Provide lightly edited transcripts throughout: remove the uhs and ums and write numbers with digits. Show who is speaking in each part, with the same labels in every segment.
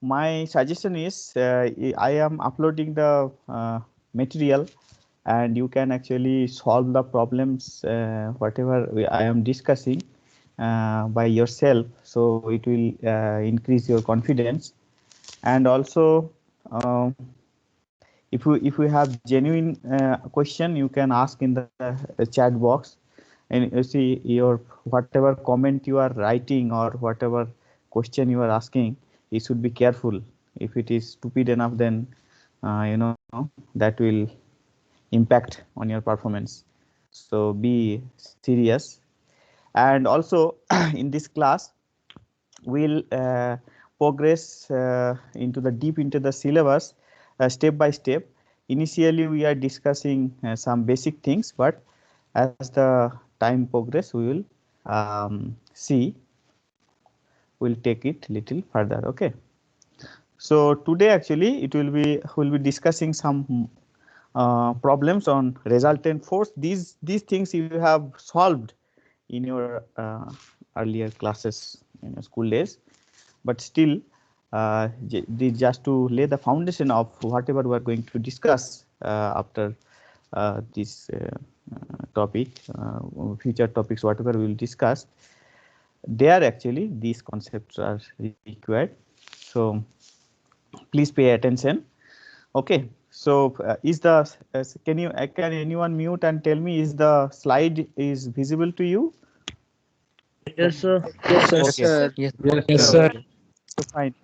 Speaker 1: my suggestion is I am uploading the material, and you can actually solve the problems whatever I am discussing by yourself. So it will increase your confidence. And also, if you have genuine question, you can ask in the chat box, and you see your whatever comment you are writing or whatever question you are asking, you should be careful. If it is stupid enough, then that will impact on your performance. So be serious. And also in this class we'll progress into the deep into the syllabus step by step. Initially we are discussing some basic things, but as the time progress we will see, we'll take it little further. Okay, so today actually we'll be discussing some problems on resultant force. These things you have solved in your earlier classes in your school days, but still just to lay the foundation of whatever we are going to discuss after this topic, future topics, whatever we will discuss, there actually these concepts are required. So please pay attention. Okay, so is the can anyone mute and tell me, is the slide is visible to you?
Speaker 2: Yes, sir.
Speaker 3: Yes, sir.
Speaker 1: Okay.
Speaker 3: Sir.
Speaker 2: Yes,
Speaker 4: Yes, sir.
Speaker 1: Okay. So fine.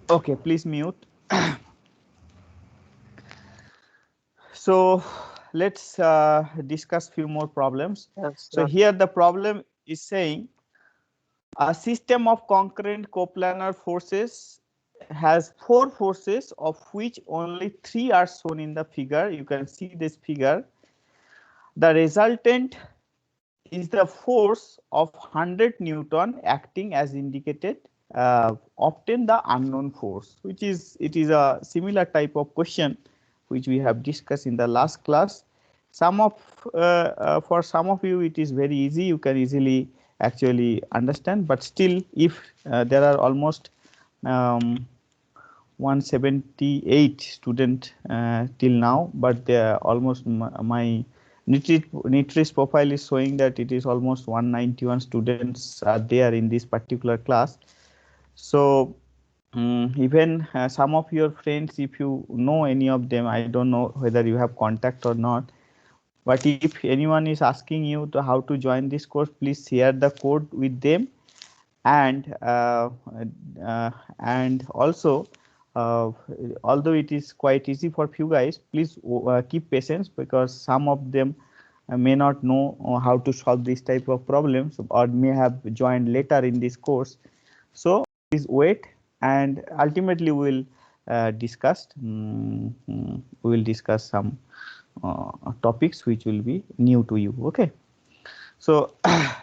Speaker 1: Okay, please mute. So let's discuss few more problems.
Speaker 3: Yes,
Speaker 1: So
Speaker 3: sir.
Speaker 1: here the problem is saying a system of concurrent coplanar forces has 4 forces, of which only 3 are shown in the figure. You can see this figure. The resultant is the force of 100 Newton acting as indicated. Obtain the unknown force, which is a similar type of question which we have discussed in the last class. For some of you it is very easy, you can easily actually understand, but still if there are almost 178 student till now, but they are almost my NITR profile is showing that it is almost 191 students are there in this particular class. So even some of your friends, if you know any of them, I don't know whether you have contact or not, but if anyone is asking you to how to join this course, please share the code with them. And also although it is quite easy for few guys, please keep patience, because some of them may not know how to solve this type of problems, or may have joined later in this course. So please wait, and ultimately we will discuss some topics which will be new to you. Okay, so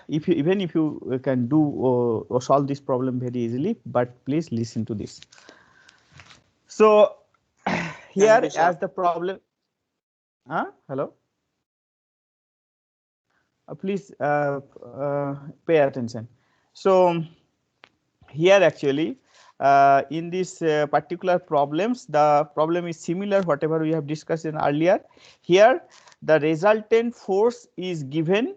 Speaker 1: even if you can do or solve this problem very easily, but please listen to this. So here as the problem, hello, please pay attention. So here actually in this particular problems, the problem is similar whatever we have discussed in earlier. Here the resultant force is given,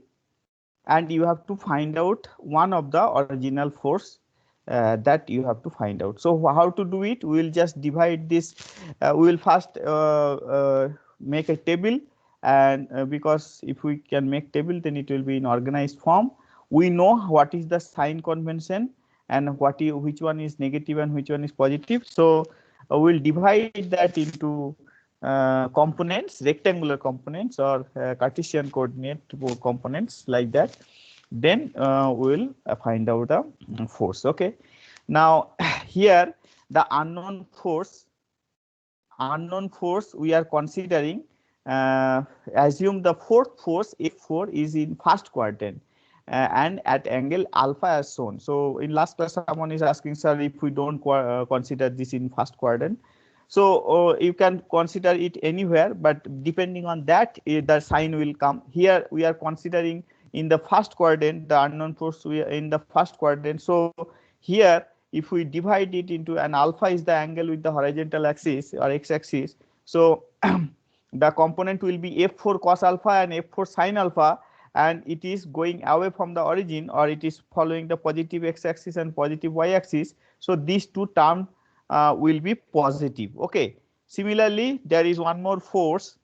Speaker 1: and you have to find out one of the original force that you have to find out. So how to do it? We will just divide this. We will first make a table, and because if we can make table, then it will be in organized form. We know what is the sign convention and which one is negative and which one is positive. So we will divide that into components, rectangular components, or Cartesian coordinate components, like that. Then we will find out the force. Okay, now here the unknown force we are considering, assume the fourth force F4 is in first quadrant and at angle alpha as shown. So in last class someone is asking, sir, if we don't consider this in first quadrant, so you can consider it anywhere, but depending on that the sign will come. Here we are considering in the first quadrant, the unknown force we are in the first quadrant. So here if we divide it into, an alpha is the angle with the horizontal axis or x-axis, so the component will be f4 cos alpha and f4 sin alpha, and it is going away from the origin, or it is following the positive x-axis and positive y-axis. So these two terms will be positive. Okay. Similarly, there is one more force,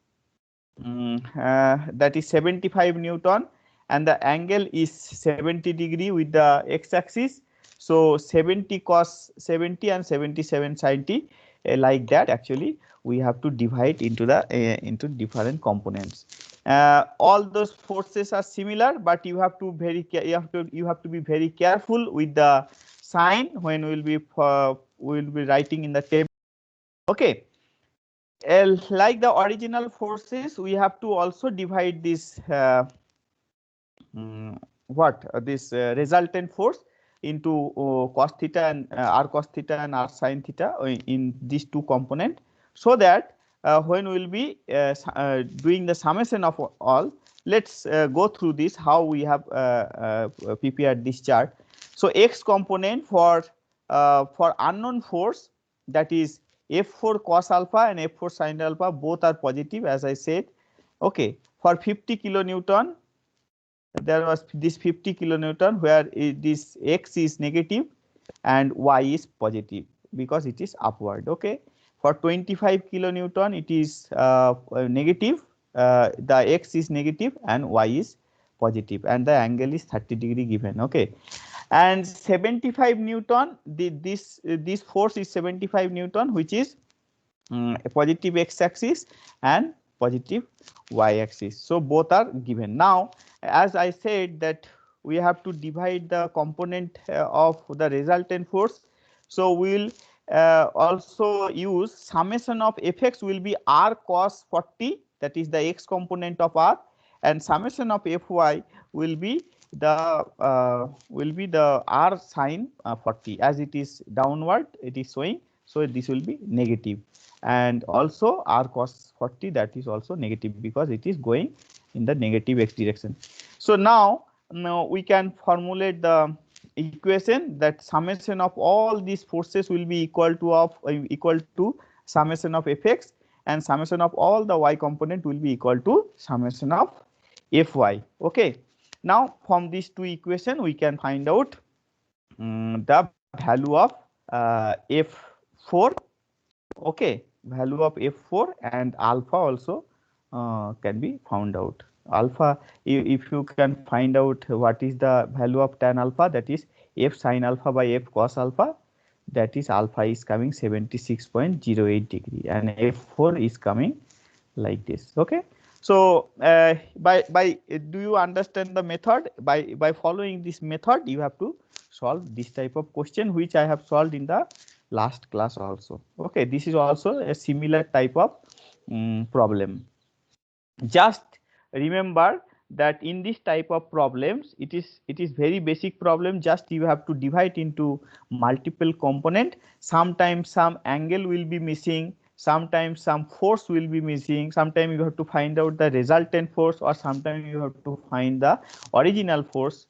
Speaker 1: that is 75 Newton, and the angle is 70 degree with the x-axis. So 70 cos 70 and 77 sin t, like that. Actually, we have to divide into the into different components. All those forces are similar, but you have to you have to be very careful with the sign when we will be writing in the table. Okay. Like the original forces, we have to also divide this this resultant force into cos theta and r cos theta and r sin theta in these two component, so that when we will be doing the summation of all, let's go through this how we have prepared this chart. So x component for unknown force, that is f4 cos alpha and f4 sin alpha, both are positive, as I said. Okay. For 50 kilonewton, there was this 50 kilonewton where this x is negative and y is positive because it is upward. Okay. For 25 kilonewton, it is negative, the x is negative and y is positive, and the angle is 30 degree given. Okay. And 75 Newton, this force is 75 Newton, which is a positive x-axis and positive y-axis. So both are given. Now, as I said that we have to divide the component of the resultant force. So we will also use summation of fx will be r cos 40, that is the x component of r, and summation of fy will be the r sin 40, as it is downward it is showing, so this will be negative, and also r cos 40, that is also negative because it is going in the negative x direction. So now we can formulate the equation that summation of all these forces will be equal to summation of fx, and summation of all the y component will be equal to summation of fy. Okay. Now from these two equation we can find out the value of f4. Okay, value of f4 and alpha also can be found out. Alpha, if you can find out what is the value of tan alpha, that is f sin alpha by f cos alpha, that is alpha is coming 76.08 degree and f4 is coming like this. Okay. So by do you understand the method? By following this method, you have to solve this type of question, which I have solved in the last class also. Okay, this is also a similar type of problem. Just remember that in this type of problems, it is very basic problem. Just you have to divide into multiple component. Sometimes some angle will be missing, sometimes some force will be missing, sometimes you have to find out the resultant force, or sometimes you have to find the original force,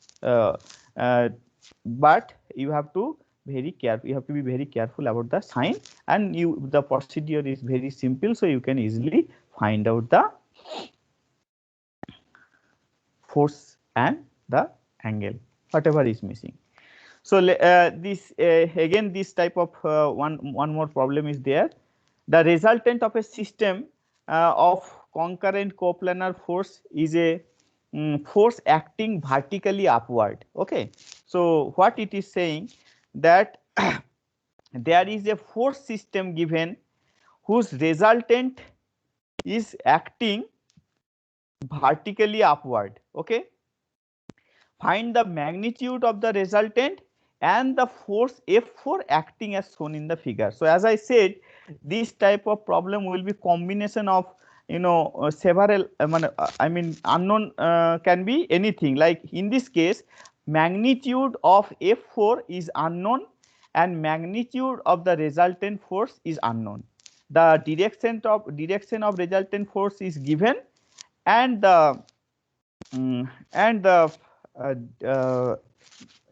Speaker 1: but you have to be very careful about the sign, and the procedure is very simple, so you can easily find out the force and the angle, whatever is missing. So this again, this type of one more problem is there. The resultant of a system of concurrent coplanar force is a force acting vertically upward. Okay. So what it is saying, that there is a force system given whose resultant is acting vertically upward. Okay. Find the magnitude of the resultant and the force F4 acting as shown in the figure. So as I said, this type of problem will be combination of several I mean unknown, can be anything. Like in this case, magnitude of F4 is unknown and magnitude of the resultant force is unknown. The direction of resultant force is given, and the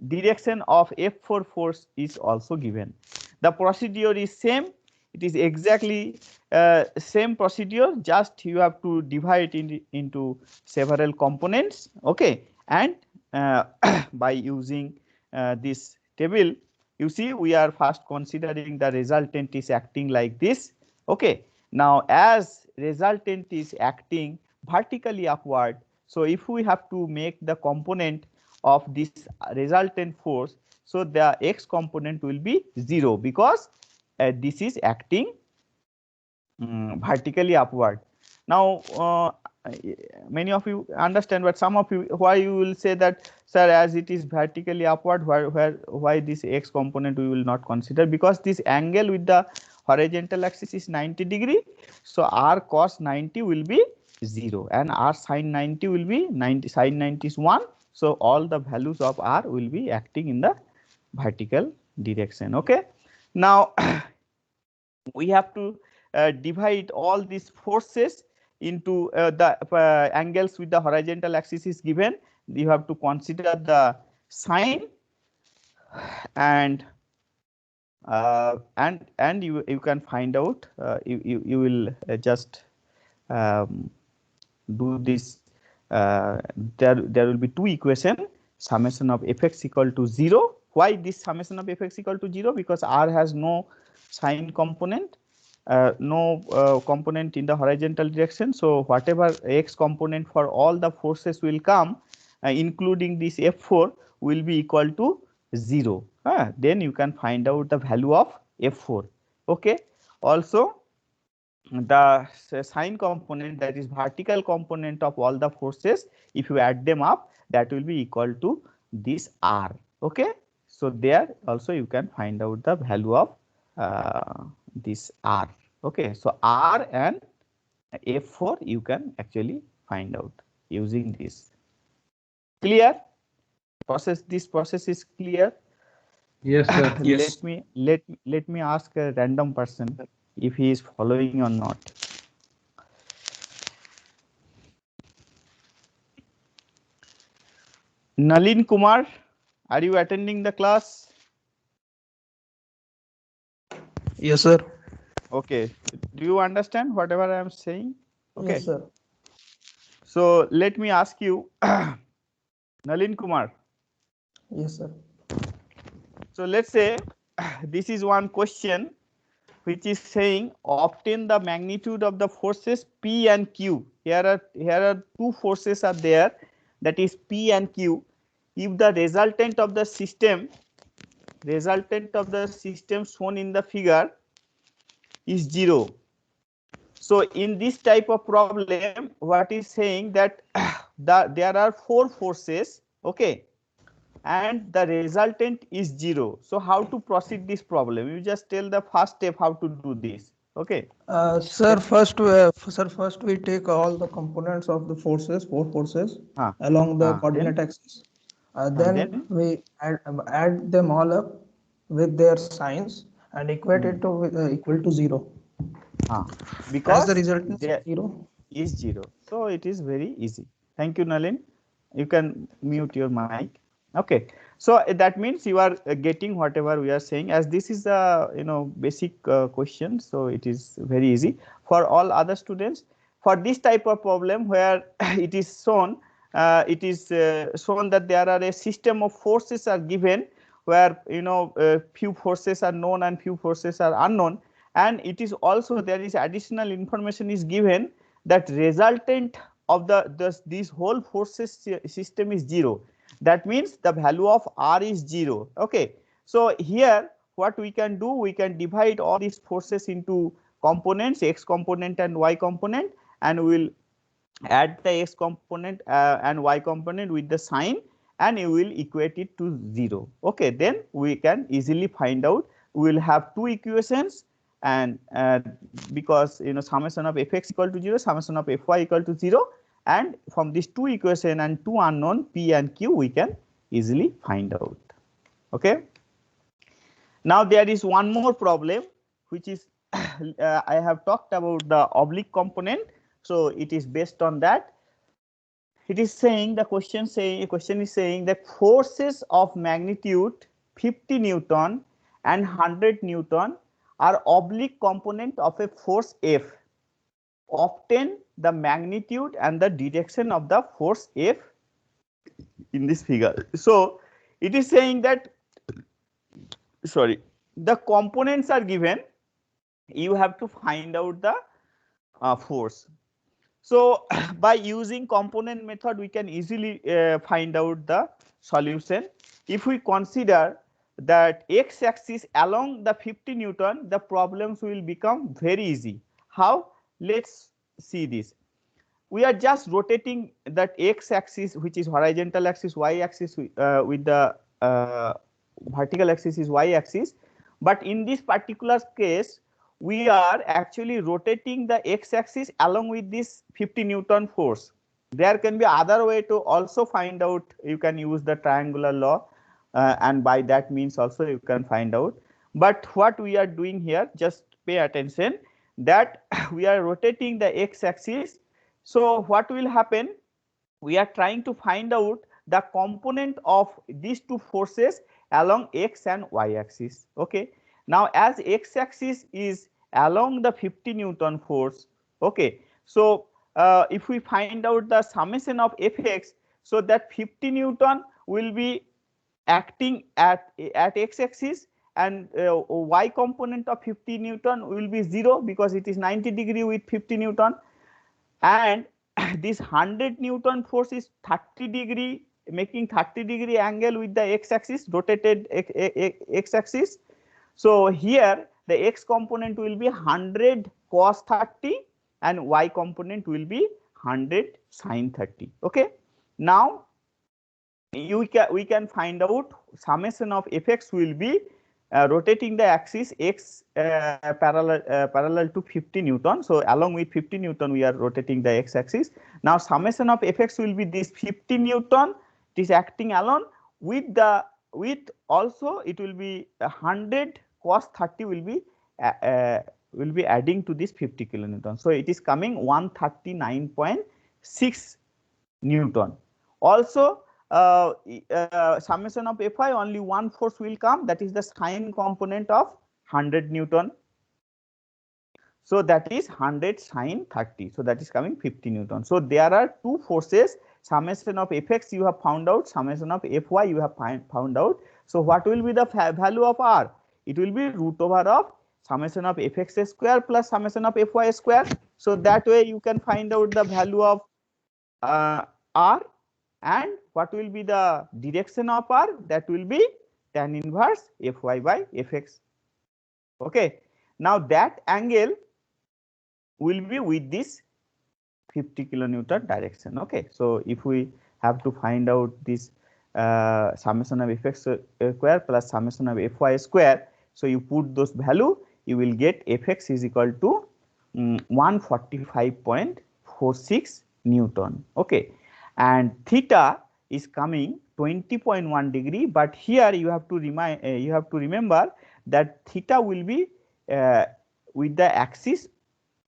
Speaker 1: direction of F4 force is also given. The procedure is same. It is exactly same procedure, just you have to divide into several components, okay, and by using this table, you see we are first considering the resultant is acting like this, okay. Now as resultant is acting vertically upward, so if we have to make the component of this resultant force, so the x component will be 0 because this is acting vertically upward. Now many of you understand, but some of you, why you will say that, sir, as it is vertically upward, why this x component we will not consider? Because this angle with the horizontal axis is 90 degree, so r cos 90 will be 0 and r sin 90 will be 90, sin 90 is 1, so all the values of r will be acting in the vertical direction, okay. Now we have to divide all these forces into the angles with the horizontal axis is given. You have to consider the sine, and you can find out, you will just um, do this. There will be two equation, summation of fx equal to 0. Why this summation of fx equal to 0? Because r has no sine component, no component in the horizontal direction, so whatever x component for all the forces will come, including this f4, will be equal to 0. Then you can find out the value of f4, okay. Also the sine component, that is vertical component of all the forces, if you add them up, that will be equal to this r, okay. So there also you can find out the value of this r, okay. So r and f4 you can actually find out using this. Clear? This process is clear.
Speaker 2: Yes, sir.
Speaker 3: Yes.
Speaker 1: Let me ask a random person if he is following or not. Nalin Kumar, are you attending the class?
Speaker 3: Yes, sir.
Speaker 1: Okay. Do you understand whatever I am saying? Okay.
Speaker 3: Yes, sir.
Speaker 1: So let me ask you, Nalin Kumar.
Speaker 3: Yes, sir.
Speaker 1: So let's say this is one question which is saying obtain the magnitude of the forces P and Q. Here are two forces are there, that is P and Q. If the resultant of the system shown in the figure is 0. So in this type of problem, what is saying that there are four forces, okay, and the resultant is 0. So how to proceed this problem? You just tell the first step how to do this, okay.
Speaker 3: Sir, first we take all the components of the forces, four forces, along the
Speaker 1: Then
Speaker 3: coordinate axis. Then
Speaker 1: then
Speaker 3: we add them all up with their signs and equate it to equal to 0. As the
Speaker 1: because
Speaker 3: resultants are
Speaker 1: there
Speaker 3: 0.
Speaker 1: is 0. So it is very easy. Thank you, Nalin. You can mute your mic. Okay. So that means you are getting whatever we are saying, as this is a basic question. So it is very easy for all other students. For this type of problem where it is shown, shown that there are a system of forces are given, where few forces are known and few forces are unknown, and it is also there is additional information is given that resultant of this whole forces system is 0. That means the value of r is 0, okay. So here what we can do, we can divide all these forces into components, x component and y component, and we will add the x component and y component with the sign, and you will equate it to 0, okay. Then we can easily find out, we will have two equations, and because summation of fx equal to 0, summation of fy equal to 0, and from these two equation and two unknown p and q, we can easily find out, okay. Now there is one more problem, which is I have talked about the oblique component, so it is based on that. it is saying, the question is saying that forces of magnitude 50 Newton and 100 Newton are oblique component of a force F. Obtain the magnitude and the direction of the force F in this figure. So it is saying that, sorry, the components are given, you have to find out the force. So by using component method, we can easily find out the solution. If we consider that x-axis along the 50 Newton, the problems will become very easy. How? Let's see this. We are just rotating that x-axis, which is horizontal axis, y-axis with the vertical axis is y-axis. But in this particular case, we are actually rotating the x-axis along with this 50 Newton force. There can be other way to also find out. You can use the triangular law, and by that means also you can find out. But what we are doing here, just pay attention that we are rotating the x-axis. So what will happen? We are trying to find out the component of these two forces along x and y axis. Okay. Now as x axis is along the 50 Newton force, okay, so if we find out the summation of fx, so that 50 Newton will be acting at x axis, and y component of 50 Newton will be 0 because it is 90 degree with 50 Newton, and this 100 Newton force is 30 degree, making 30 degree angle with the x axis, rotated x axis. So here the x component will be 100 cos 30 and y component will be 100 sin 30. Okay. Now we can find out summation of fx will be rotating the axis x parallel to 50 Newton. So along with 50 Newton we are rotating the x axis. Now summation of fx will be this 50 Newton, it is acting alone with the, with also it will be 100 cos 30 will be adding to this 50 kilonewton. So it is coming 139.6 Newton. Also summation of Fi, only one force will come, that is the sine component of 100 Newton. So that is 100 sine 30. So that is coming 50 Newton. So there are two forces, summation of Fx you have found out, summation of Fy you have found out. So what will be the value of R? It will be root over of summation of Fx square plus summation of Fy square. So that way you can find out the value of R. And what will be the direction of R? That will be tan inverse Fy by Fx. Okay. Now that angle will be with this 50 kilonewton direction. Okay. So if we have to find out this summation of Fx square plus summation of Fy square, so you put those value, you will get Fx is equal to 145.46 Newton. Okay. And theta is coming 20.1 degree, but here you have to remember that theta will be with the axis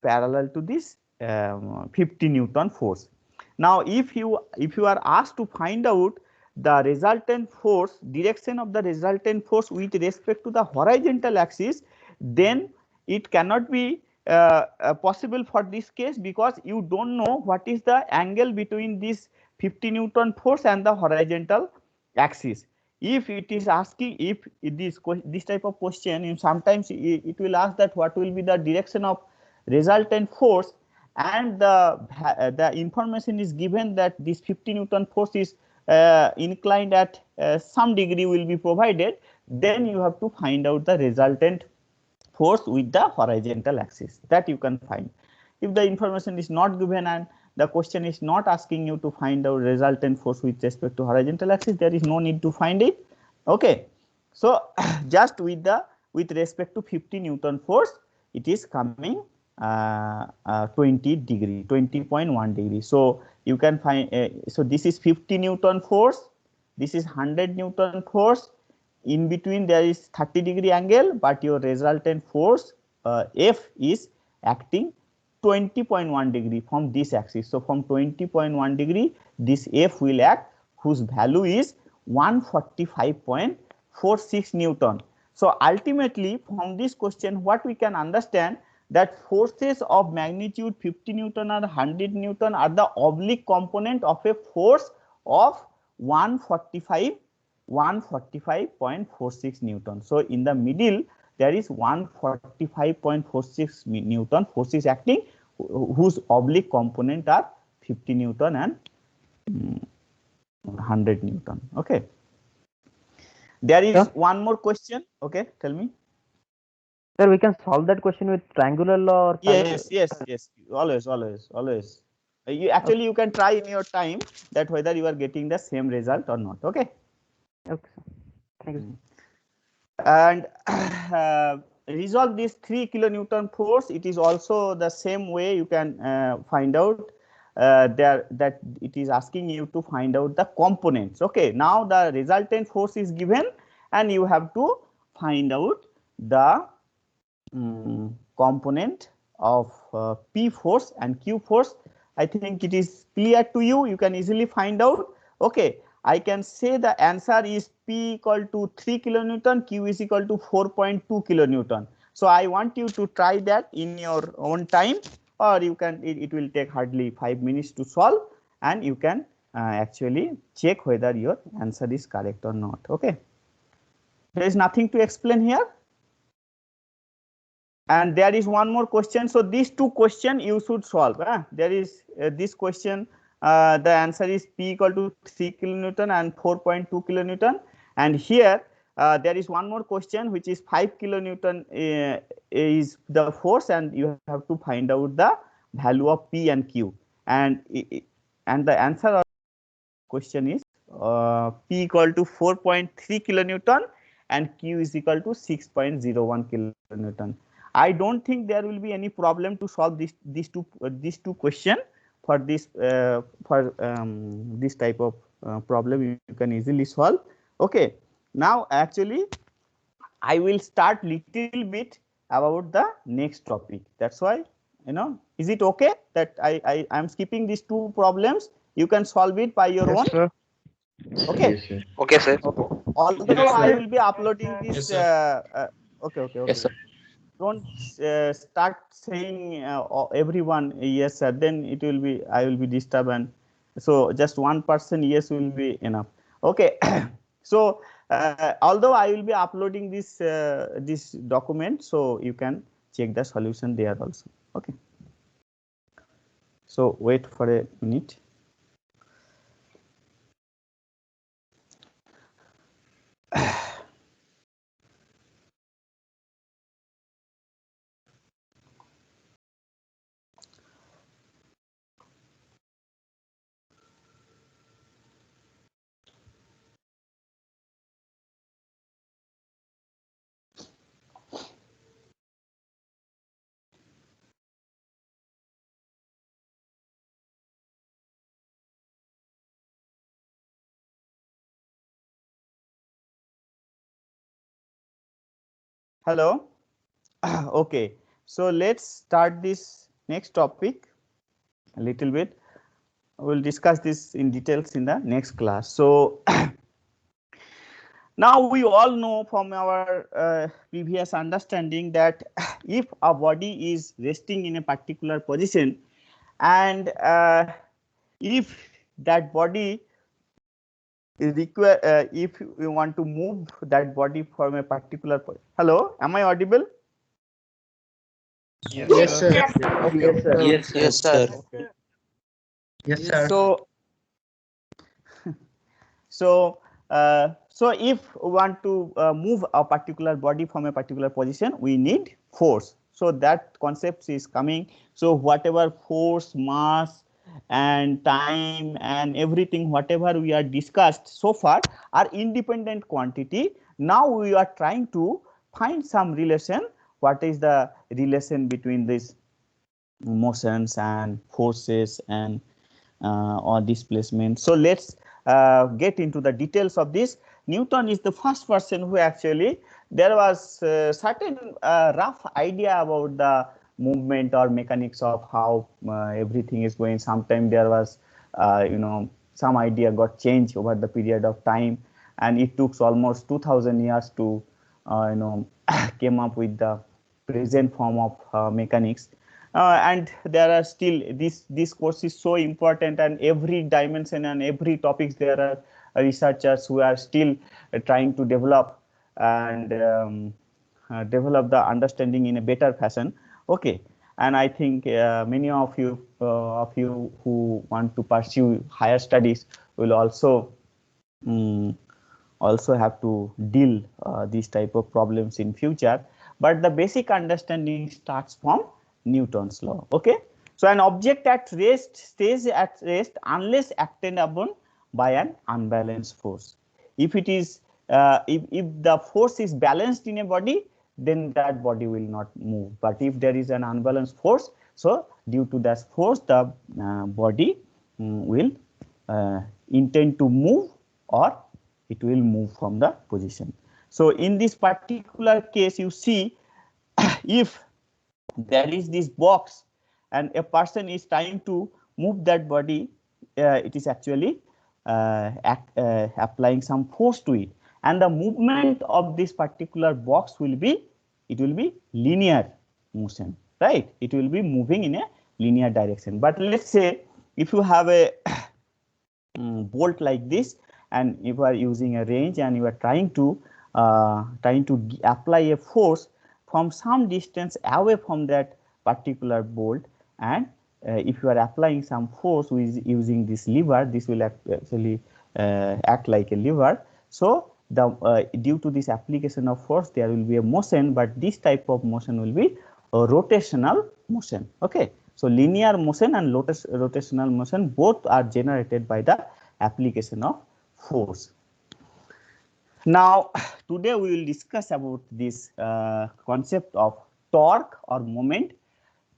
Speaker 1: parallel to this 50 Newton force. Now if you are asked to find out the resultant force, direction of the resultant force with respect to the horizontal axis, then it cannot be possible for this case, because you don't know what is the angle between this 50 Newton force and the horizontal axis. If it is asking, if this type of question, sometimes it will ask that what will be the direction of resultant force, and the information is given that this 50 Newton force is inclined at some degree will be provided, then you have to find out the resultant force with the horizontal axis, that you can find. If the information is not given and the question is not asking you to find out resultant force with respect to horizontal axis, there is no need to find it. Okay. So just with respect to 50 Newton force, it is coming 20 degree, 20.1 degree. So you can find, so this is 50 Newton force, this is 100 Newton force, in between there is 30 degree angle, but your resultant force F is acting 20.1 degree from this axis. So from 20.1 degree, this F will act, whose value is 145.46 Newton. So ultimately from this question, what we can understand, that forces of magnitude 50 Newton or 100 Newton are the oblique component of a force of 145.46 Newton. So in the middle there is 145.46 Newton forces acting, whose oblique component are 50 Newton and 100 Newton. Okay. There is one more question. Okay, tell me.
Speaker 4: Sir, we can solve that question with triangular law or
Speaker 1: yes, always. You actually you can try in your time that whether you are getting the same result or not. Okay.
Speaker 4: Okay. Thank you.
Speaker 1: And resolve this 3 kilonewton force. It is also the same way you can find out that it is asking you to find out the components. Okay, now the resultant force is given and you have to find out the component of P force and Q force. I think it is clear to you. You can easily find out. Okay, I can say the answer is P equal to 3 kilonewton, Q is equal to 4.2 kilonewton. So I want you to try that in your own time, or you can, it will take hardly 5 minutes to solve, and you can actually check whether your answer is correct or not. Okay, there is nothing to explain here. And there is one more question. So these two questions you should solve. There is this question, the answer is P equal to 3 kilonewton and 4.2 kilonewton. And here there is one more question, which is 5 kilonewton is the force, and you have to find out the value of P and Q. And the answer of the question is P equal to 4.3 kilonewton and Q is equal to 6.01 kilonewton. I don't think there will be any problem to solve these two questions for this this type of problem. You can easily solve. Okay, now actually I will start little bit about the next topic. That's why, is it okay that I am skipping these two problems? You can solve it by your own.
Speaker 4: Sir.
Speaker 1: Okay.
Speaker 5: Yes, sir.
Speaker 6: Okay, sir.
Speaker 1: Although
Speaker 2: Yes,
Speaker 1: I
Speaker 2: sir.
Speaker 1: will be uploading this. Okay.
Speaker 6: Yes, sir.
Speaker 1: Don't start saying everyone yes sir, then it will be, I will be disturbed, and so just one person yes will be enough. Okay. So although I will be uploading this this document, so you can check the solution there also. Okay, so wait for a minute. Hello. Okay, so let's start this next topic a little bit. We'll discuss this in details in the next class. So now we all know from our previous understanding that if a body is resting in a particular position, and if that body require, if we want to move that body from a particular hello, am I audible?
Speaker 2: Yes, sir.
Speaker 1: Okay.
Speaker 4: Yes, sir.
Speaker 6: Yes, yes, sir.
Speaker 5: Okay.
Speaker 2: Yes, sir.
Speaker 1: So so if we want to move a particular body from a particular position, we need force. So that concept is coming. So whatever force, mass and time and everything, whatever we are discussed so far, are independent quantity. Now we are trying to find some relation. What is the relation between these motions and forces and or displacement? So let's get into the details of this. Newton is the first person who actually, there was certain rough idea about the movement or mechanics of how everything is going. Sometimes there was some idea got changed over the period of time, and it took almost 2000 years to came up with the present form of mechanics. And there are still, this course is so important, and every dimension and every topics there are researchers who are still trying to develop and develop the understanding in a better fashion. Okay, and I think many of you who want to pursue higher studies will also have to deal these type of problems in future, but the basic understanding starts from Newton's law. Okay, so an object at rest stays at rest unless acted upon by an unbalanced force. If it is if the force is balanced in a body, then that body will not move. But if there is an unbalanced force, so due to that force, the body will intend to move, or it will move from the position. So in this particular case, you see, if there is this box and a person is trying to move that body, it is actually applying some force to it, and the movement of this particular box will be linear motion, right? It will be moving in a linear direction. But let's say if you have a bolt like this, and you are using a range, and you are trying to apply a force from some distance away from that particular bolt, and if you are applying some force with using this lever, this will actually act like a lever. So the due to this application of force, there will be a motion, but this type of motion will be a rotational motion. Okay, so linear motion and rotational motion both are generated by the application of force. Now, today we will discuss about this concept of torque or moment.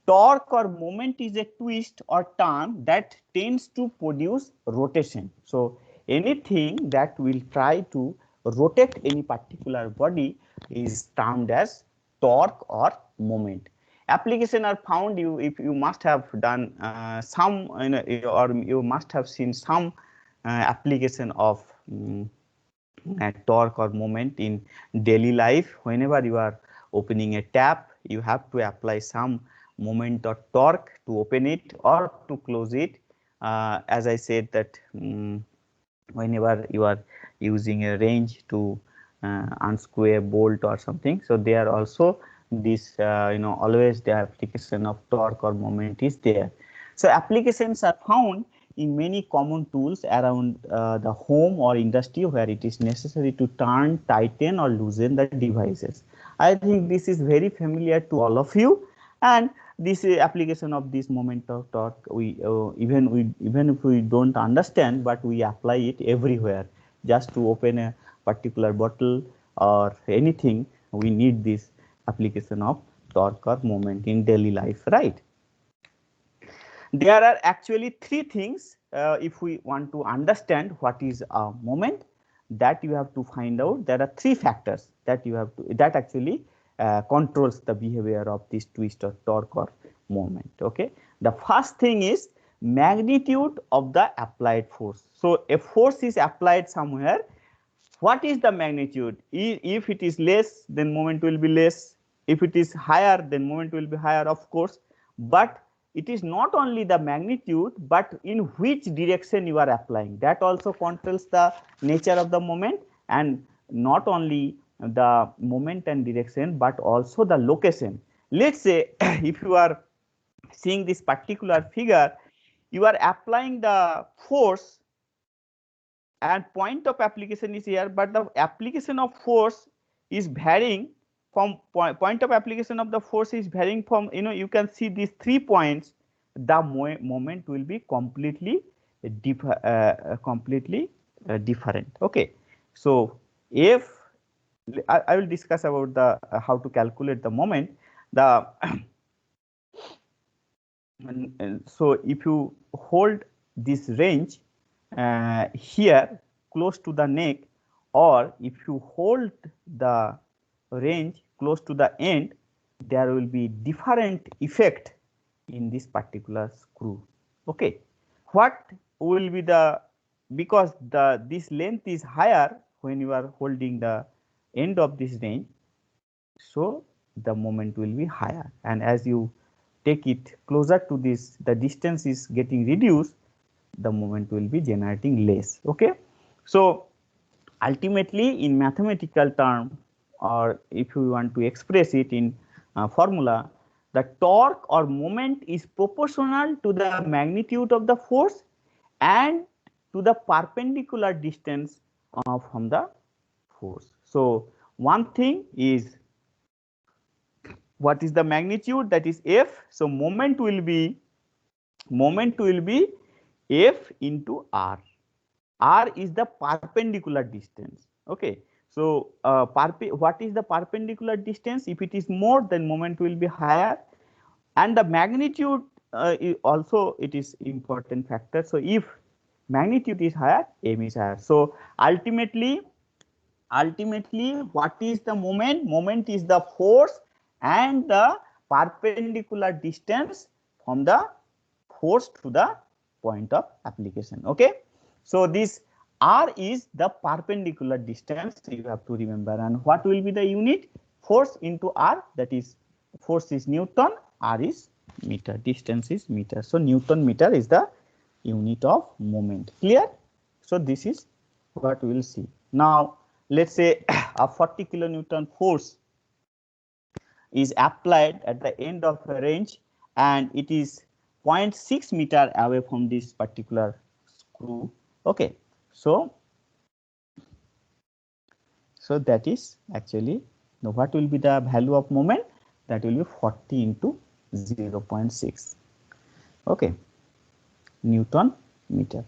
Speaker 1: Torque or moment is a twist or turn that tends to produce rotation. So anything that will try to rotate any particular body is termed as torque or moment. Application are found, if you must have done some, or you must have seen some application of torque or moment in daily life. Whenever you are opening a tap, you have to apply some moment or torque to open it or to close it. As I said that whenever you are using a wrench to unscrew a bolt or something, so there also this always the application of torque or moment is there. So applications are found in many common tools around the home or industry where it is necessary to turn, tighten or loosen the devices. I think this is very familiar to all of you, and this application of this moment of torque, we even if we don't understand, but we apply it everywhere. Just to open a particular bottle or anything, we need this application of torque or moment in daily life, right? There are actually three things if we want to understand what is a moment, that you have to find out. There are three factors that you have to, that actually controls the behavior of this twist or torque or moment. Okay, the first thing is magnitude of the applied force. So a force is applied somewhere. What is the magnitude? If it is less, then moment will be less. If it is higher, then moment will be higher, of course. But it is not only the magnitude, but in which direction you are applying, that also controls the nature of the moment. And not only the moment and direction, but also the location. Let's say if you are seeing this particular figure, you are applying the force and point of application is here, but the application of force is varying from point of application of the force is varying from, you can see these 3 points. The moment will be completely different. Okay, so if I will discuss about the how to calculate the moment. The so if you hold this range here close to the neck, or if you hold the range close to the end, there will be different effect in this particular screw. Okay, what will be the, because this length is higher when you are holding the end of this range, so the moment will be higher, and as you take it closer to this, the distance is getting reduced, the moment will be generating less. Okay, so ultimately in mathematical term, or if you want to express it in formula, the torque or moment is proportional to the magnitude of the force and to the perpendicular distance from the force. So one thing is, what is the magnitude, that is F. So moment will be F into R. R is the perpendicular distance. Okay, so what is the perpendicular distance? If it is more, then moment will be higher, and the magnitude also it is important factor. So if magnitude is higher, M is higher. So ultimately what is the moment? Moment is the force and the perpendicular distance from the force to the point of application. Okay, so this R is the perpendicular distance, you have to remember. And what will be the unit? Force into R, that is force is Newton, R is meter, distance is meter. So Newton meter is the unit of moment. Clear? So this is what we will see. Now let's say a 40 kilonewton force is applied at the end of a range, and it is 0.6 meter away from this particular screw. Okay, so that is actually, now what will be the value of moment? That will be 40 into 0.6. Okay, Newton meter.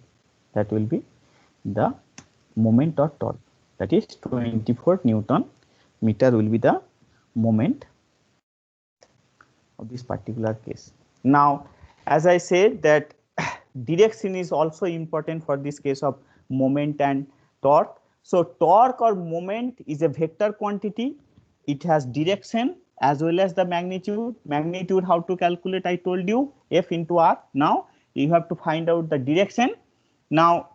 Speaker 1: That will be the moment or torque. That is 24 Newton meter will be the moment of this particular case. Now, as I said that direction is also important for this case of moment and torque. So torque or moment is a vector quantity. It has direction as well as the magnitude. Magnitude, how to calculate, I told you, F into R. Now you have to find out the direction. Now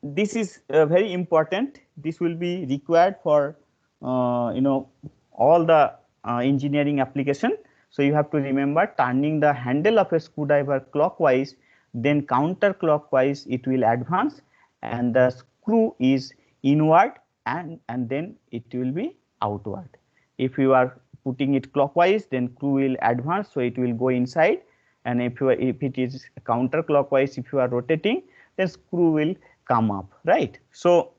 Speaker 1: this is very important. This will be required for all the engineering application. So you have to remember, turning the handle of a screwdriver clockwise, then counterclockwise it will advance, and the screw is inward, and then it will be outward. If you are putting it clockwise, then screw will advance, so it will go inside, and if it is counterclockwise, if you are rotating, then screw will come up, right? So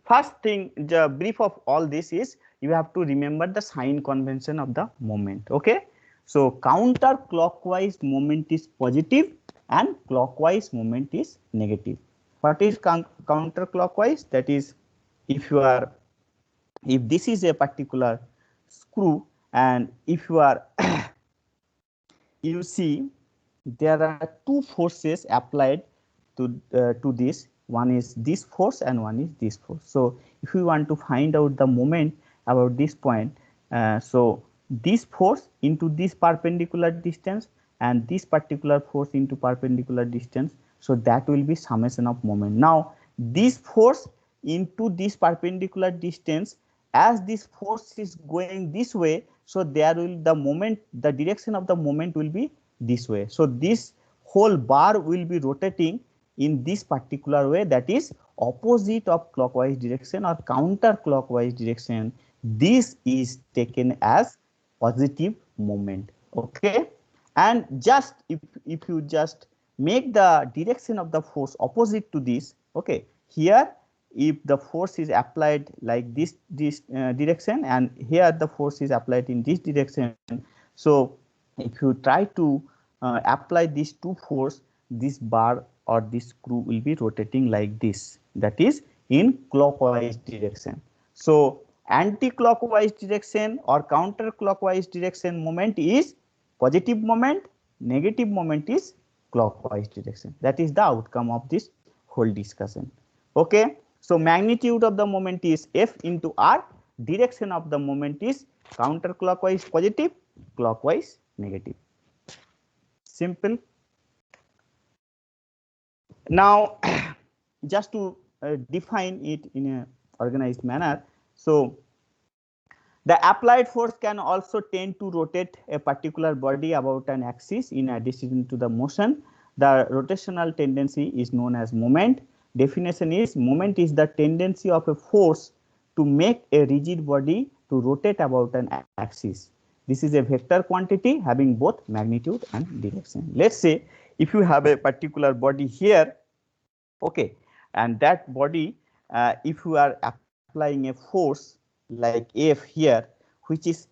Speaker 1: first thing, the brief of all this is, you have to remember the sign convention of the moment. Okay, so counterclockwise moment is positive and clockwise moment is negative. What is counterclockwise? That is, if this is a particular screw, and if you are you see there are two forces applied to this. One is this force and one is this force. So if we want to find out the moment about this point, so this force into this perpendicular distance and this particular force into perpendicular distance, so that will be summation of moment. Now this force into this perpendicular distance, as this force is going this way, so there will the moment, the direction of the moment will be this way. So this whole bar will be rotating in this particular way, that is opposite of clockwise direction or counterclockwise direction. This is taken as positive moment. Okay, and just if you just make the direction of the force opposite to this, okay, here if the force is applied like this direction, and here the force is applied in this direction, so if you try to apply these two force, this bar or this screw will be rotating like this, that is in clockwise direction. So anti-clockwise direction or counterclockwise direction moment is positive moment, negative moment is clockwise direction. That is the outcome of this whole discussion. Okay, so magnitude of the moment is F into R, direction of the moment is counterclockwise positive, clockwise negative. Simple. Now just to define it in a organized manner, so the applied force can also tend to rotate a particular body about an axis in addition to the motion. The rotational tendency is known as moment. Definition is moment is the tendency of a force to make a rigid body to rotate about an axis. This is a vector quantity having both magnitude and direction. Let's say if you have a particular body here, okay, and that body, if you are applying a force like F here, which is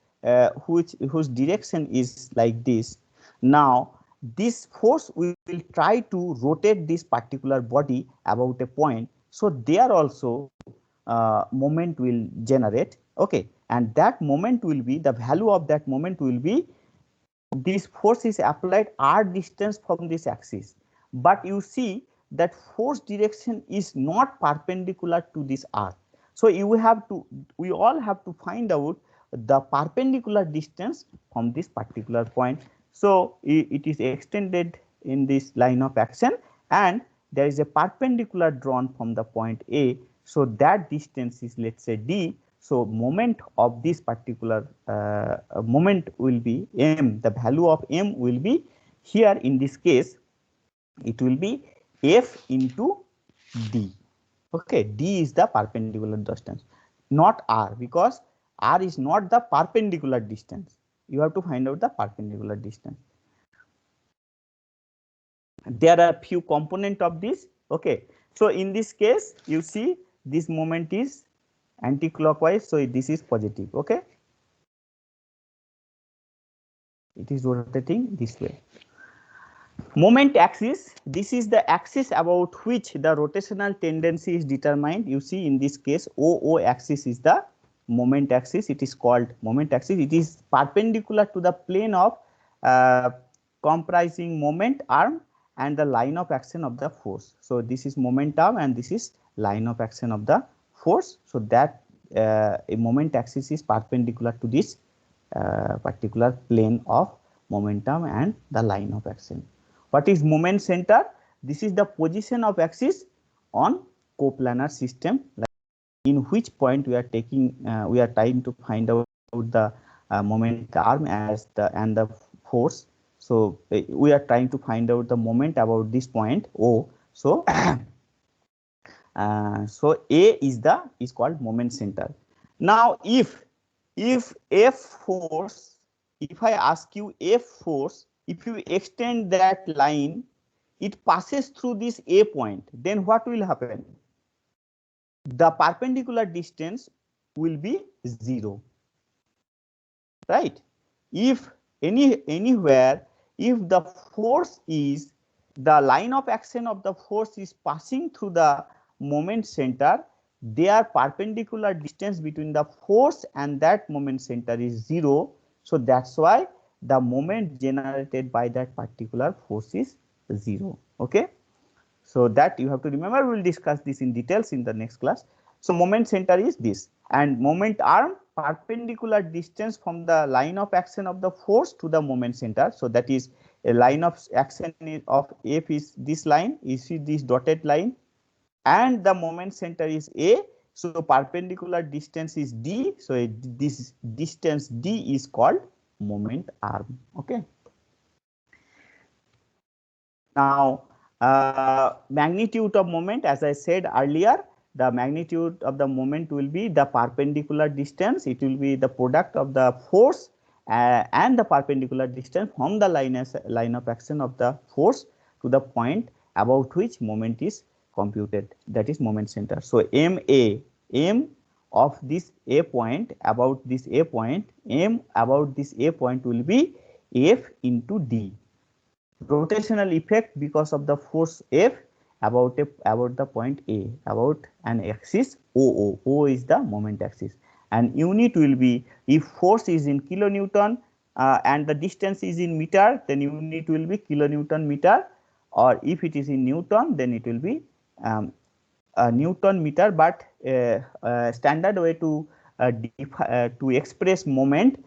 Speaker 1: whose direction is like this. Now this force will try to rotate this particular body about a point, so there also moment will generate, okay, and that moment will be, the value of that moment will be, this force is applied r distance from this axis, but you see that force direction is not perpendicular to this r. So we all have to find out the perpendicular distance from this particular point. So it is extended in this line of action, and there is a perpendicular drawn from the point A. So that distance is, let's say, d. So moment of this particular moment will be m. The value of m will be, here in this case it will be f into d. Okay, d is the perpendicular distance, not r, because r is not the perpendicular distance. You have to find out the perpendicular distance. There are few component of this. Okay, so in this case you see this moment is anti-clockwise, so this is positive. Okay, it is rotating this way. Moment axis, this is the axis about which the rotational tendency is determined. You see in this case OO axis is the moment axis. It is called moment axis. It is perpendicular to the plane of comprising moment arm and the line of action of the force. So this is moment arm and this is line of action of the force. So that a moment axis is perpendicular to this particular plane of momentum and the line of action. What is moment center? This is the position of axis on coplanar system, like in which point we are taking, we are trying to find out the moment arm as the force. So we are trying to find out the moment about this point O. So so A is called moment center. Now if F force, if I ask you F force, if you extend that line, it passes through this A point, then what will happen? The perpendicular distance will be 0, right? If anywhere, if the force is, the line of action of the force is passing through the moment center, their perpendicular distance between the force and that moment center is 0. So that's why the moment generated by that particular force is 0. Okay, so that you have to remember. We will discuss this in details in the next class. So moment center is this, and moment arm, perpendicular distance from the line of action of the force to the moment center. So that is a line of action of F is this line, you see this dotted line, and the moment center is A. So perpendicular distance is D. So this distance D is called moment arm. Okay. Now magnitude of moment, as I said earlier, the magnitude of the moment will be the perpendicular distance. It will be the product of the force and the perpendicular distance from the line of action of the force to the point about which moment is computed, that is moment center. So M of this A point, about this A point, M about this A point will be F into D. Rotational effect because of the force F about the point A, about an axis OO. O is the moment axis, and unit will be, if force is in kilonewton and the distance is in meter, then unit will be kilonewton meter, or if it is in newton, then it will be Newton meter. But standard way to express moment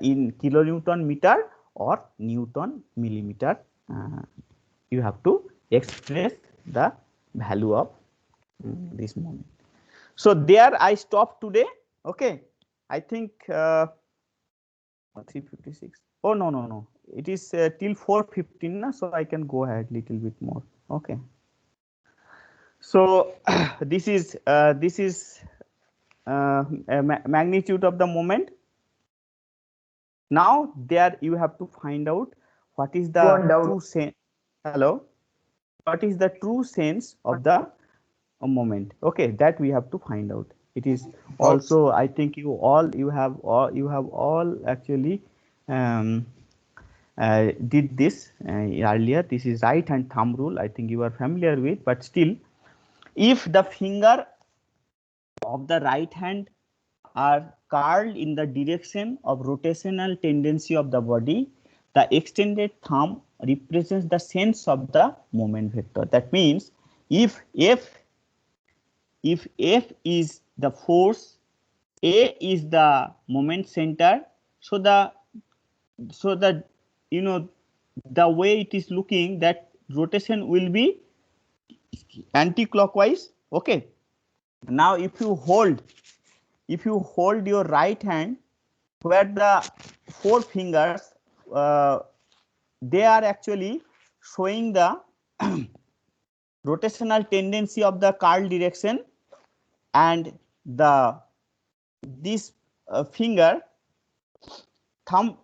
Speaker 1: in kilonewton meter or Newton millimeter. You have to express the value of this moment. So there I stop today. Okay, I think 3:56. Oh no, it is till 4:15 na, so I can go ahead little bit more. Okay, so this is magnitude of the moment. Now there you have to find out what is the
Speaker 2: One doubt.
Speaker 1: true sense. Hello, what is the true sense of the moment? Okay, that we have to find out. It is also, I think you have all actually um, did this earlier. This is right hand thumb rule. I think you are familiar with, but still, if the finger of the right hand are curled in the direction of rotational tendency of the body, the extended thumb represents the sense of the moment vector. That means if F is the force, A is the moment center, so the you know the way it is looking, that rotation will be anti-clockwise. Okay. Now if you hold your right hand, where the four fingers they are actually showing the rotational tendency of the curl direction, and the this finger thumb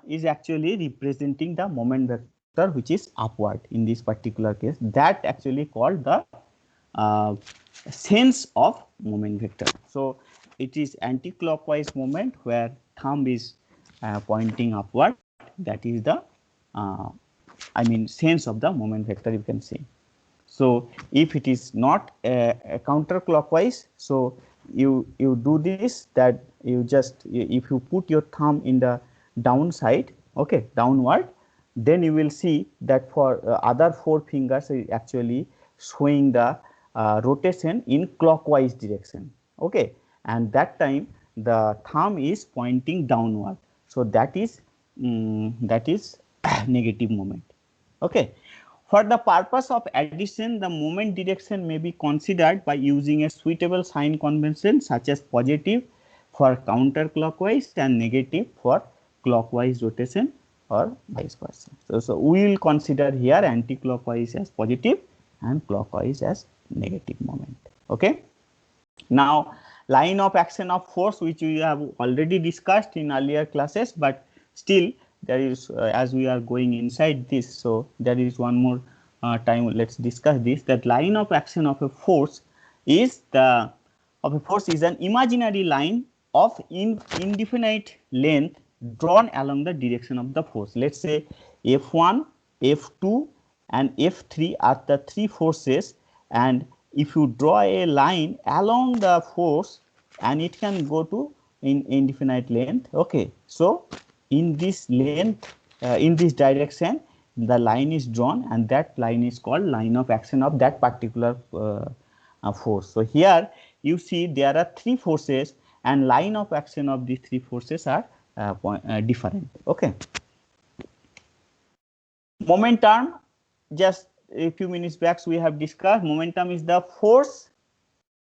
Speaker 1: is actually representing the moment vector which is upward in this particular case. That actually called the uh, sense of moment vector. So it is anti-clockwise moment where thumb is pointing upward. That is the sense of the moment vector, you can say. So if it is not counterclockwise, so you do this, that you just, if you put your thumb in the downside, okay, downward, then you will see that for other four fingers is actually showing the rotation in clockwise direction. Okay, and that time the thumb is pointing downward. So that is negative moment. Okay. For the purpose of addition, the moment direction may be considered by using a suitable sign convention such as positive for counterclockwise and negative for clockwise rotation, or vice versa. So we will consider here anti-clockwise as positive and clockwise as negative moment. Okay. Now, line of action of force, which we have already discussed in earlier classes, but still there is as we are going inside this, so there is one more time, let's discuss this, that line of action of a force is an imaginary line of indefinite length drawn along the direction of the force. Let's say F1, F2 and F3 are the three forces, and if you draw a line along the force, and it can go to in indefinite length. Okay, so in this length, in this direction, the line is drawn, and that line is called line of action of that particular force. So here you see there are three forces, and line of action of these three forces are different. Okay. Momentum, just a few minutes back we have discussed, momentum is the force.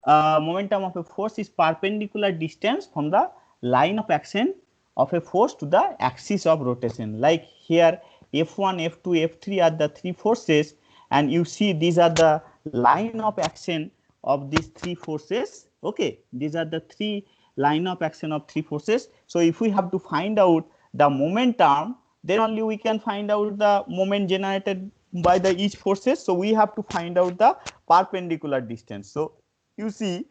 Speaker 1: Momentum of a force is perpendicular distance from the line of action of a force to the axis of rotation. Like here F1, F2, F3 are the three forces, and you see these are the line of action of these three forces. Okay, these are the three line of action of three forces. So if we have to find out the momentum, then only we can find out the moment generated by the each forces. So we have to find out the perpendicular distance. So you see,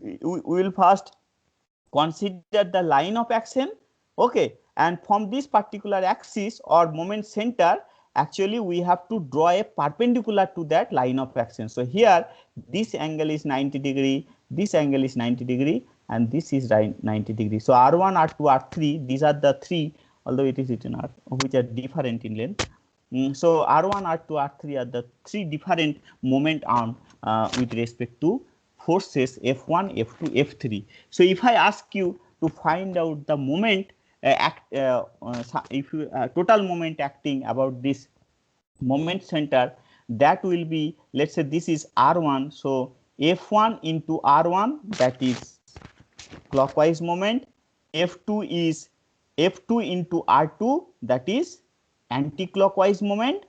Speaker 1: we will first consider the line of action. Okay, and from this particular axis or moment center, actually we have to draw a perpendicular to that line of action. So here this angle is 90 degree, this angle is 90 degree, and this is 90 degree. So R1, R2, R3, these are the three, although it is written R, which are different in length. So R1, R2, R3 are the three different moment arm with respect to forces F1, F2, F3. So if I ask you to find out the moment if you total moment acting about this moment center, that will be, let's say this is R1, so F1 into R1, that is clockwise moment, F2 is F2 into R2, that is anti-clockwise moment,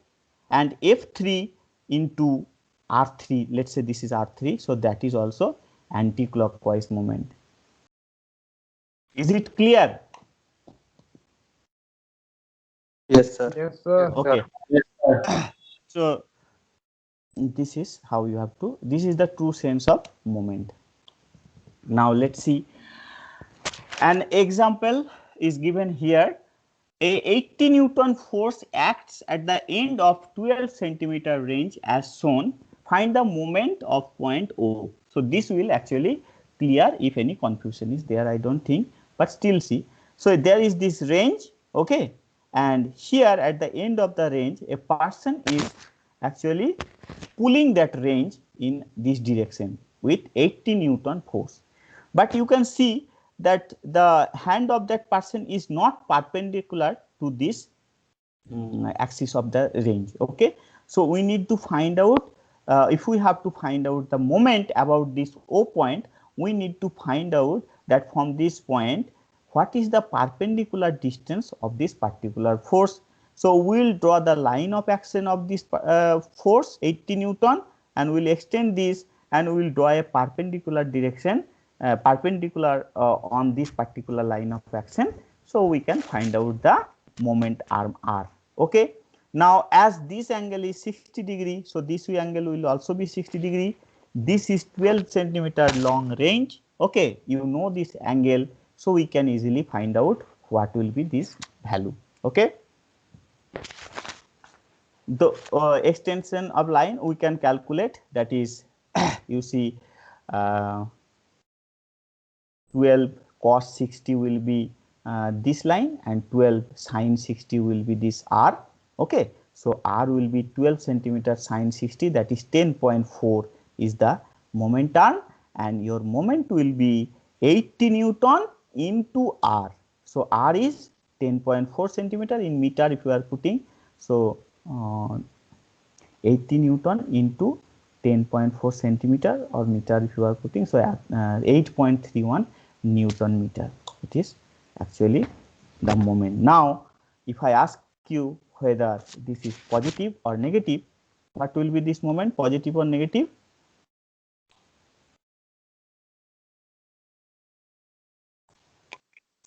Speaker 1: and F3 into R3, let's say this is R3, so that is also anti-clockwise moment. Is it clear?
Speaker 2: Yes, sir.
Speaker 3: Yes, sir.
Speaker 1: Okay.
Speaker 2: Yes, sir.
Speaker 1: So this is how you have to, this is the true sense of moment. Now let's see, an example is given here. A 80 Newton force acts at the end of 12 centimeter range as shown. Find the moment of point O. So this will actually clear if any confusion is there, I don't think, but still see. So there is this range, okay, and here at the end of the range, a person is actually pulling that range in this direction with 80 Newton force. But you can see that the hand of that person is not perpendicular to this axis of the range. Okay, so we need to find out, if we have to find out the moment about this O point, we need to find out that from this point what is the perpendicular distance of this particular force. So we will draw the line of action of this force 80 Newton, and we will extend this, and we will draw a perpendicular direction, perpendicular on this particular line of action. So we can find out the moment arm R. Okay. Now as this angle is 60 degree, so this angle will also be 60 degree. This is 12 centimeter long range. Okay, you know this angle, so we can easily find out what will be this value. Okay. The extension of line we can calculate, that is you see 12 cos 60 will be this line, and 12 sin 60 will be this R. Okay, so R will be 12 centimeter sin 60, that is 10.4 is the moment arm, and your moment will be 80 Newton into R. So R is 10.4 centimeter in meter if you are putting. So 80 Newton into 10.4 centimeter or meter if you are putting, so 8.31 Newton meter, it is actually the moment. Now if I ask you whether this is positive or negative, what will be this moment, positive or negative?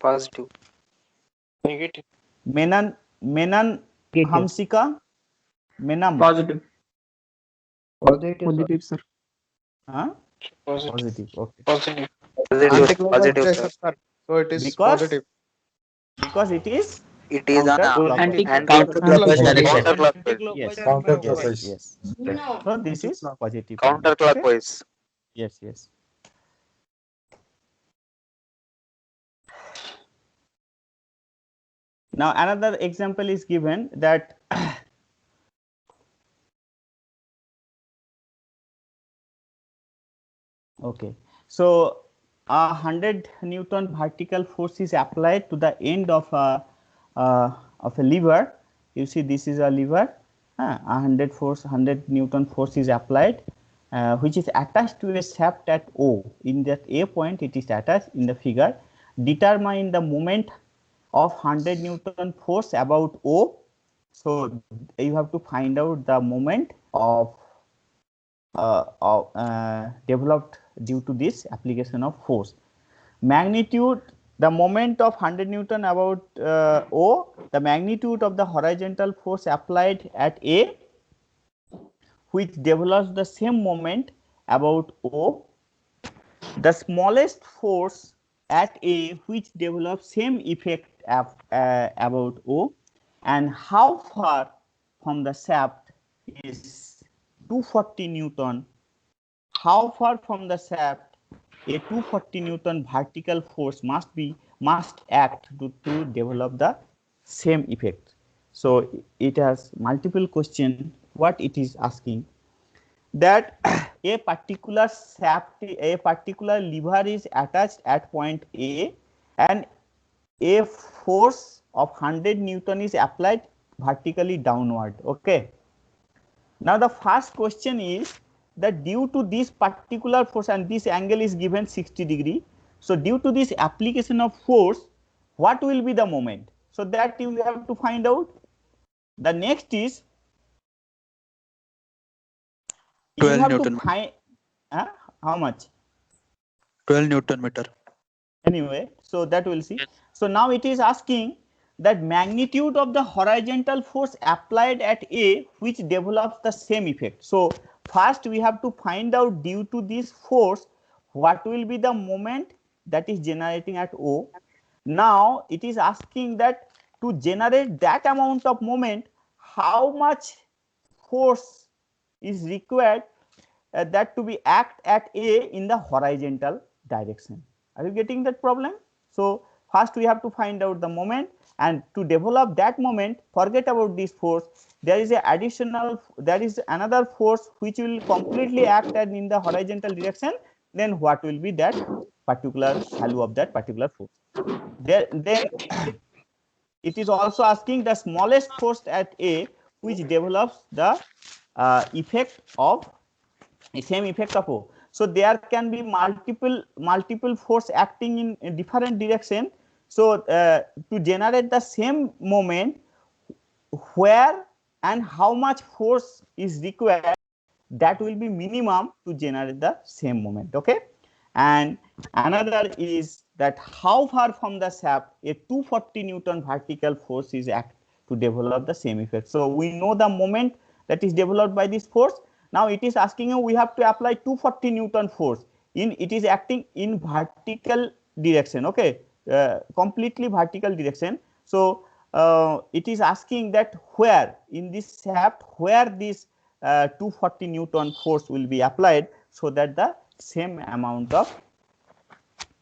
Speaker 2: Positive. Negative.
Speaker 1: Menan
Speaker 4: Negative.
Speaker 1: Hamsika, Menam.
Speaker 2: Positive.
Speaker 3: Positive, sir.
Speaker 1: Huh?
Speaker 2: Positive.
Speaker 1: Positive. Okay.
Speaker 2: Positive.
Speaker 5: Anti-clockwise
Speaker 2: Positive,
Speaker 5: direction,
Speaker 2: sir.
Speaker 5: sir. So it is
Speaker 1: Because
Speaker 5: positive.
Speaker 1: it is
Speaker 2: It is an
Speaker 5: Counterclockwise direction.
Speaker 2: counterclockwise.
Speaker 1: Yes,
Speaker 5: Counterclockwise.
Speaker 1: yes. So this is positive. Okay.
Speaker 2: Counterclockwise.
Speaker 1: Yes, yes. Now another example is given that okay, so 100 Newton vertical force is applied to the end of a lever. You see this is a lever, 100 Newton force is applied, which is attached to a shaft at O. In that A point it is attached in the figure. Determine the moment of 100 Newton force about O. So you have to find out the moment of developed due to this application of force. Magnitude, the moment of 100 Newton about O, the magnitude of the horizontal force applied at A, which develops the same moment about O, the smallest force at A which develops same effect about O, and how far from the shaft is 240 Newton. How far from the shaft a 240 Newton vertical force must act to develop the same effect. So it has multiple question. What it is asking, that a particular shaft, a particular lever is attached at point A, and a force of 100 Newton is applied vertically downward. Okay. Now the first question is that due to this particular force, and this angle is given 60 degree. So due to this application of force, what will be the moment? So that you have to find out. The next is you
Speaker 6: 12
Speaker 1: have to
Speaker 6: Newton.
Speaker 1: find how much?
Speaker 6: 12 Newton meter.
Speaker 1: Anyway, so that we'll see. So now it is asking that magnitude of the horizontal force applied at A which develops the same effect. So first we have to find out due to this force what will be the moment that is generating at O. Now it is asking that to generate that amount of moment, how much force is required that to be act at A in the horizontal direction. Are you getting that problem? So first we have to find out the moment, and to develop that moment, forget about this force. There is another force which will completely act in the horizontal direction. Then what will be that particular value of that particular force? Then it is also asking the smallest force at A which develops the effect of same effect of O. So there can be multiple force acting in a different direction. So to generate the same moment, where and how much force is required, that will be minimum to generate the same moment. Okay. And another is that how far from the shaft a 240 Newton vertical force is act to develop the same effect. So we know the moment that is developed by this force. Now it is asking you, we have to apply 240 Newton force it is acting in vertical direction. Okay. Completely vertical direction. So it is asking that where in this shaft where this 240 Newton force will be applied, so that the same amount of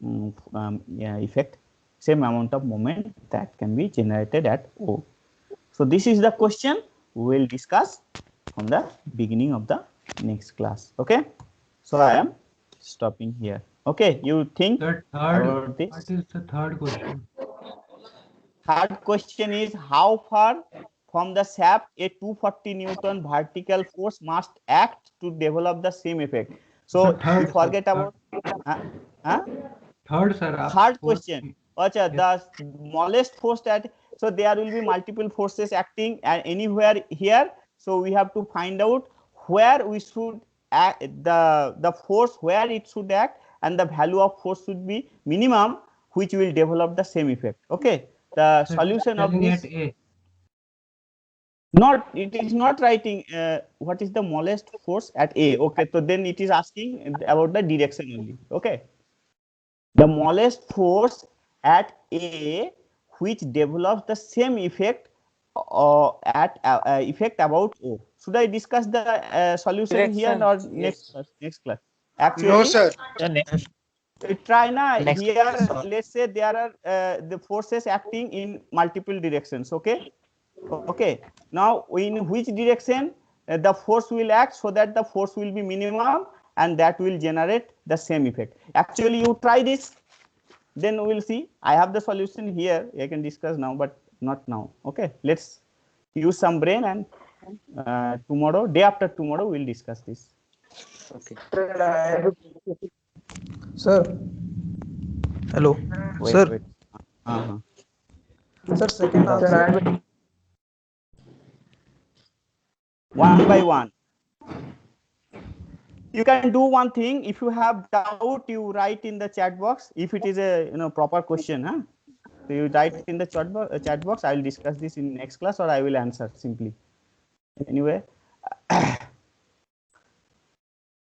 Speaker 1: effect, same amount of moment that can be generated at O. So this is the question we will discuss from the beginning of the next class. Okay. So I am stopping here. Okay. You think about this?
Speaker 7: What is the third question?
Speaker 1: Third question is how far from the shaft a 240 Newton vertical force must act to develop the same effect. So you forget about
Speaker 7: Third, sir.
Speaker 1: third question. Acha, the smallest force that, so there will be multiple forces acting anywhere here. So we have to find out where we should act, the force where it should act, and the value of force should be minimum, which will develop the same effect. Okay. The solution of this.
Speaker 7: At A.
Speaker 1: Not, it is not writing what is the smallest force at A. Okay, so then it is asking about the direction only. Okay, the smallest force at A which develops the same effect at effect about O. Should I discuss the solution here or next class? Actually,
Speaker 5: No, sir.
Speaker 1: try now. Here, let's say there are the forces acting in multiple directions. Okay. Okay. Now, in which direction the force will act, so that the force will be minimum and that will generate the same effect. Actually, you try this, then we will see. I have the solution here. I can discuss now, but not now. Okay. Let's use some brain, and tomorrow, day after tomorrow, we'll discuss this.
Speaker 6: Okay.
Speaker 3: Sir. Hello.
Speaker 1: Wait.
Speaker 3: Sir, second answer.
Speaker 1: One by one. You can do one thing. If you have doubt, you write in the chat box. If it is a proper question, so you write in the chat box. I will discuss this in next class, or I will answer simply. Anyway,